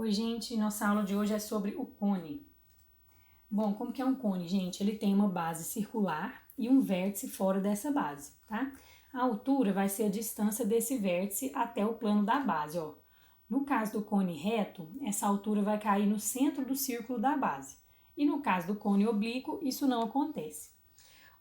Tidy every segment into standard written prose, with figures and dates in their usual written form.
Oi, gente, nossa aula de hoje é sobre o cone. Bom, como que é um cone, gente? Ele tem uma base circular e um vértice fora dessa base, tá? A altura vai ser a distância desse vértice até o plano da base, ó. No caso do cone reto, essa altura vai cair no centro do círculo da base. E no caso do cone oblíquo, isso não acontece.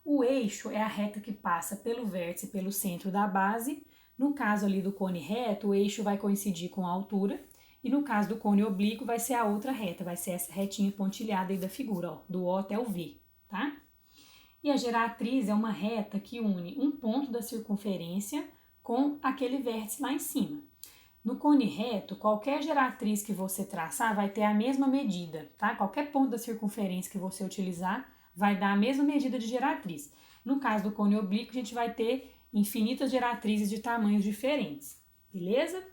O eixo é a reta que passa pelo vértice, pelo centro da base. No caso ali do cone reto, o eixo vai coincidir com a altura. E no caso do cone oblíquo, vai ser a outra reta, vai ser essa retinha pontilhada aí da figura, ó, do O até o V, tá? E a geratriz é uma reta que une um ponto da circunferência com aquele vértice lá em cima. No cone reto, qualquer geratriz que você traçar vai ter a mesma medida, tá? Qualquer ponto da circunferência que você utilizar vai dar a mesma medida de geratriz. No caso do cone oblíquo, a gente vai ter infinitas geratrizes de tamanhos diferentes, beleza?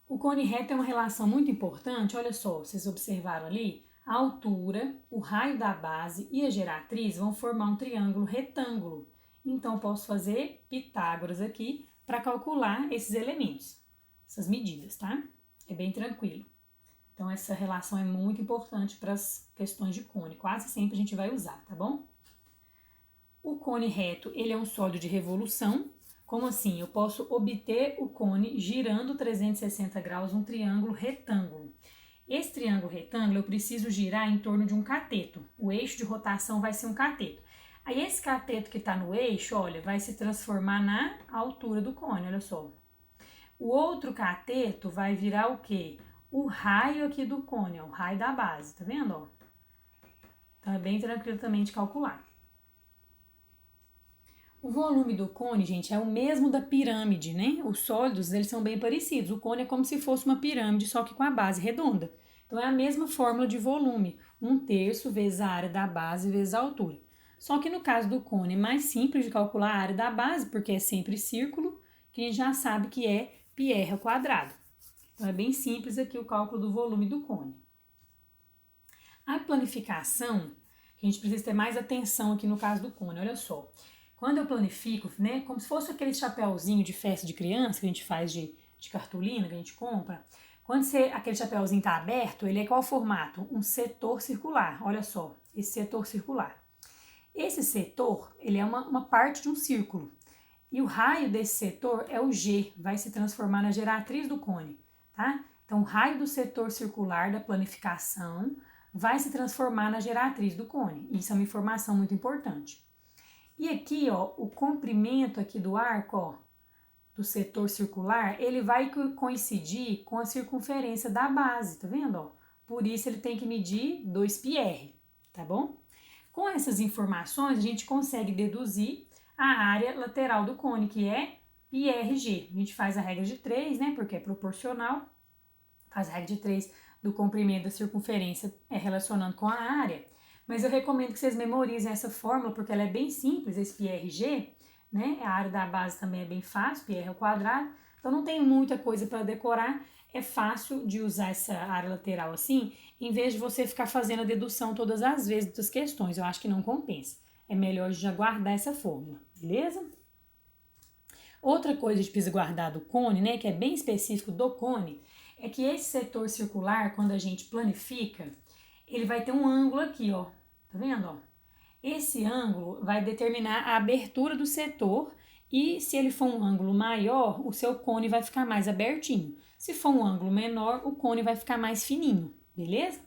O cone reto é uma relação muito importante, olha só, vocês observaram ali, a altura, o raio da base e a geratriz vão formar um triângulo retângulo. Então, posso fazer Pitágoras aqui para calcular esses elementos, essas medidas, tá? É bem tranquilo. Então, essa relação é muito importante para as questões de cone, quase sempre a gente vai usar, tá bom? O cone reto, ele é um sólido de revolução. Como assim? Eu posso obter o cone girando 360 graus um triângulo retângulo. Esse triângulo retângulo eu preciso girar em torno de um cateto. O eixo de rotação vai ser um cateto. Aí esse cateto que está no eixo, olha, vai se transformar na altura do cone, olha só. O outro cateto vai virar o quê? O raio aqui do cone, ó, o raio da base, tá vendo? Ó? Então é bem tranquilo também de calcular. O volume do cone, gente, é o mesmo da pirâmide, né? Os sólidos, eles são bem parecidos. O cone é como se fosse uma pirâmide, só que com a base redonda. Então, é a mesma fórmula de volume. 1/3 vezes a área da base vezes a altura. Só que no caso do cone é mais simples de calcular a área da base, porque é sempre círculo, que a gente já sabe que é πr ao quadrado. Então, é bem simples aqui o cálculo do volume do cone. A planificação, que a gente precisa ter mais atenção aqui no caso do cone, olha só. Quando eu planifico, né, como se fosse aquele chapéuzinho de festa de criança que a gente faz de cartolina, que a gente compra. Quando aquele chapéuzinho está aberto, ele é qual formato? Um setor circular, olha só, esse setor circular. Esse setor, ele é uma parte de um círculo. E o raio desse setor é o G, vai se transformar na geratriz do cone, tá? Então, o raio do setor circular da planificação vai se transformar na geratriz do cone. Isso é uma informação muito importante. E aqui, ó, o comprimento aqui do arco, ó, do setor circular, ele vai coincidir com a circunferência da base, tá vendo, ó? Por isso ele tem que medir 2πr, tá bom? Com essas informações, a gente consegue deduzir a área lateral do cone, que é πrg. A gente faz a regra de 3, né, porque é proporcional. Faz a regra de 3 do comprimento da circunferência relacionando com a área. Mas eu recomendo que vocês memorizem essa fórmula, porque ela é bem simples, esse πrg, né? A área da base também é bem fácil, πr ao quadrado. Então, não tem muita coisa para decorar. É fácil de usar essa área lateral assim, em vez de você ficar fazendo a dedução todas as vezes das questões. Eu acho que não compensa. É melhor já guardar essa fórmula, beleza? Outra coisa que a gente precisa guardar do cone, né, que é bem específico do cone, é que esse setor circular, quando a gente planifica, ele vai ter um ângulo aqui, ó, tá vendo, ó? Esse ângulo vai determinar a abertura do setor e se ele for um ângulo maior, o seu cone vai ficar mais abertinho. Se for um ângulo menor, o cone vai ficar mais fininho, beleza?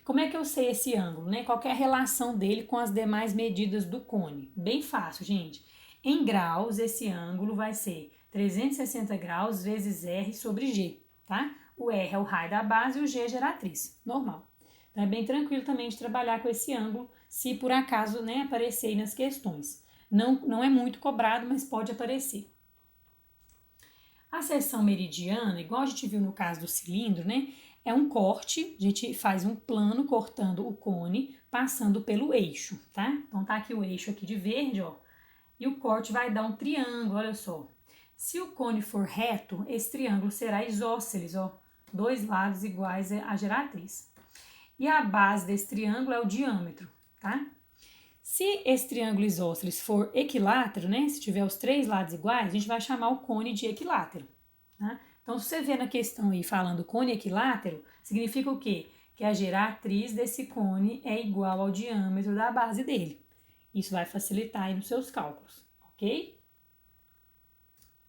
Como é que eu sei esse ângulo, né? Qual que é a relação dele com as demais medidas do cone? Bem fácil, gente. Em graus, esse ângulo vai ser 360 graus vezes R sobre G, tá? O R é o raio da base e o G é a geratriz, normal. Então, é bem tranquilo também de trabalhar com esse ângulo, se por acaso, né, aparecer aí nas questões. Não é muito cobrado, mas pode aparecer. A seção meridiana, igual a gente viu no caso do cilindro, né, é um corte, a gente faz um plano cortando o cone, passando pelo eixo, tá? Então, tá aqui o eixo aqui de verde, ó, e o corte vai dar um triângulo, olha só. Se o cone for reto, esse triângulo será isósceles, ó, dois lados iguais à geratriz. E a base desse triângulo é o diâmetro, tá? Se esse triângulo isósceles for equilátero, né? Se tiver os três lados iguais, a gente vai chamar o cone de equilátero, tá? Então, se você vê na questão aí falando cone equilátero, significa o quê? Que a geratriz desse cone é igual ao diâmetro da base dele. Isso vai facilitar aí nos seus cálculos, ok?